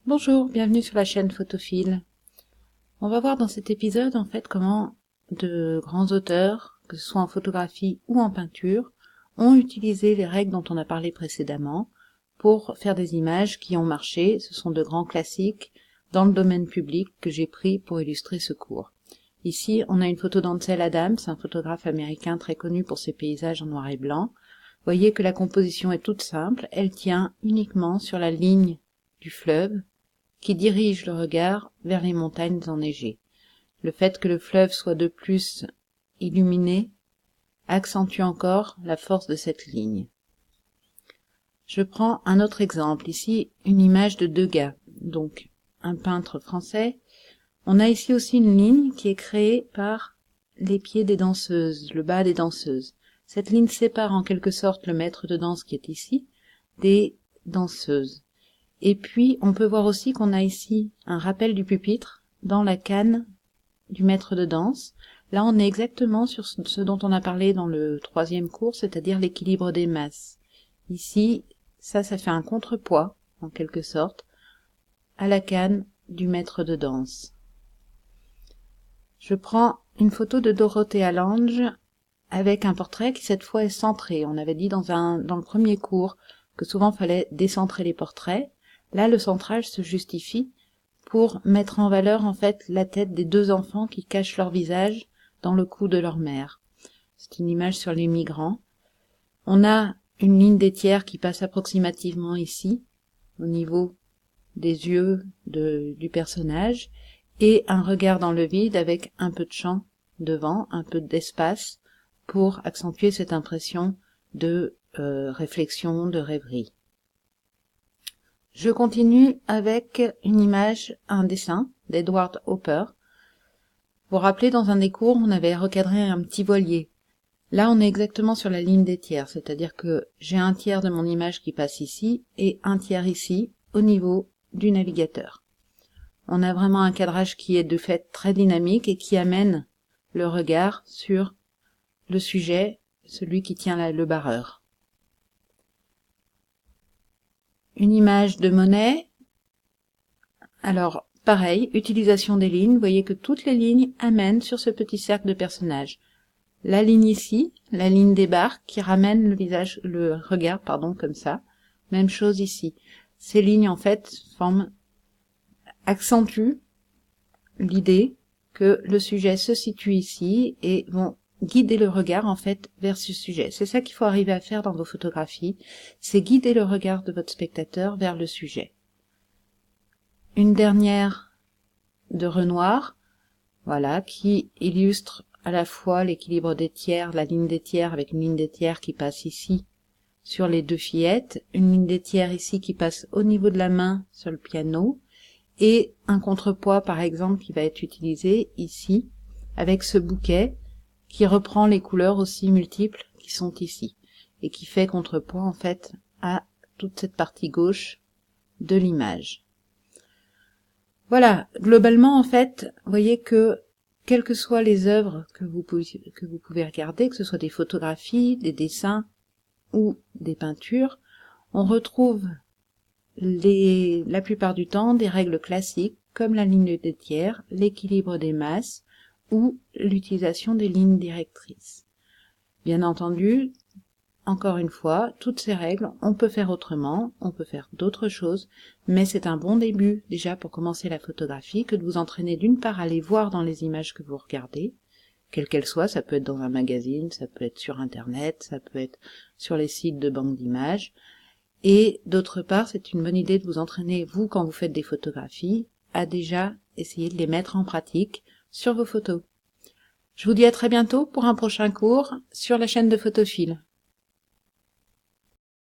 Bonjour, bienvenue sur la chaîne Photophile. On va voir dans cet épisode en fait comment de grands auteurs, que ce soit en photographie ou en peinture, ont utilisé les règles dont on a parlé précédemment pour faire des images qui ont marché. Ce sont de grands classiques dans le domaine public que j'ai pris pour illustrer ce cours. Ici, on a une photo d'Ansel Adams, un photographe américain très connu pour ses paysages en noir et blanc. Vous voyez que la composition est toute simple, elle tient uniquement sur la ligne du fleuve qui dirige le regard vers les montagnes enneigées. Le fait que le fleuve soit de plus illuminé accentue encore la force de cette ligne. Je prends un autre exemple, ici une image de Degas, donc un peintre français. On a ici aussi une ligne qui est créée par les pieds des danseuses, le bas des danseuses. Cette ligne sépare en quelque sorte le maître de danse qui est ici des danseuses. Et puis, on peut voir aussi qu'on a ici un rappel du pupitre dans la canne du maître de danse. Là, on est exactement sur ce dont on a parlé dans le troisième cours, c'est-à-dire l'équilibre des masses. Ici, ça fait un contrepoids, en quelque sorte, à la canne du maître de danse. Je prends une photo de Dorothea Lange avec un portrait qui cette fois est centré. On avait dit dans le premier cours que souvent il fallait décentrer les portraits. Là, le centrage se justifie pour mettre en valeur en fait la tête des deux enfants qui cachent leur visage dans le cou de leur mère. C'est une image sur les migrants. On a une ligne des tiers qui passe approximativement ici, au niveau des yeux du personnage, et un regard dans le vide avec un peu de champ devant, un peu d'espace, pour accentuer cette impression de réflexion, de rêverie. Je continue avec une image, un dessin d'Edward Hopper. Vous vous rappelez, dans un des cours, on avait recadré un petit voilier. Là, on est exactement sur la ligne des tiers, c'est-à-dire que j'ai un tiers de mon image qui passe ici et un tiers ici, au niveau du navigateur. On a vraiment un cadrage qui est de fait très dynamique et qui amène le regard sur le sujet, celui qui tient le barreur. Une image de Monet. Alors, pareil, utilisation des lignes. Vous voyez que toutes les lignes amènent sur ce petit cercle de personnages. La ligne ici, la ligne des barques qui ramène le regard, comme ça. Même chose ici. Ces lignes, en fait, accentuent l'idée que le sujet se situe ici et vont guider le regard en fait vers ce sujet. C'est ça qu'il faut arriver à faire dans vos photographies, c'est guider le regard de votre spectateur vers le sujet. Une dernière de Renoir, voilà, qui illustre à la fois l'équilibre des tiers, la ligne des tiers avec une ligne des tiers qui passe ici sur les deux fillettes, une ligne des tiers ici qui passe au niveau de la main sur le piano, et un contrepoids par exemple qui va être utilisé ici avec ce bouquet qui reprend les couleurs aussi multiples qui sont ici et qui fait contrepoids en fait à toute cette partie gauche de l'image. Voilà, globalement en fait, vous voyez que quelles que soient les œuvres que vous pouvez regarder, que ce soit des photographies, des dessins ou des peintures, on retrouve la plupart du temps des règles classiques comme la ligne des tiers, l'équilibre des masses ou l'utilisation des lignes directrices. Bien entendu, encore une fois, toutes ces règles, on peut faire autrement, on peut faire d'autres choses, mais c'est un bon début déjà pour commencer la photographie que de vous entraîner d'une part à aller voir dans les images que vous regardez, quelles qu'elles soient, ça peut être dans un magazine, ça peut être sur internet, ça peut être sur les sites de banques d'images, et d'autre part, c'est une bonne idée de vous entraîner, vous, quand vous faites des photographies, à déjà essayer de les mettre en pratique sur vos photos. Je vous dis à très bientôt pour un prochain cours sur la chaîne de Photophile.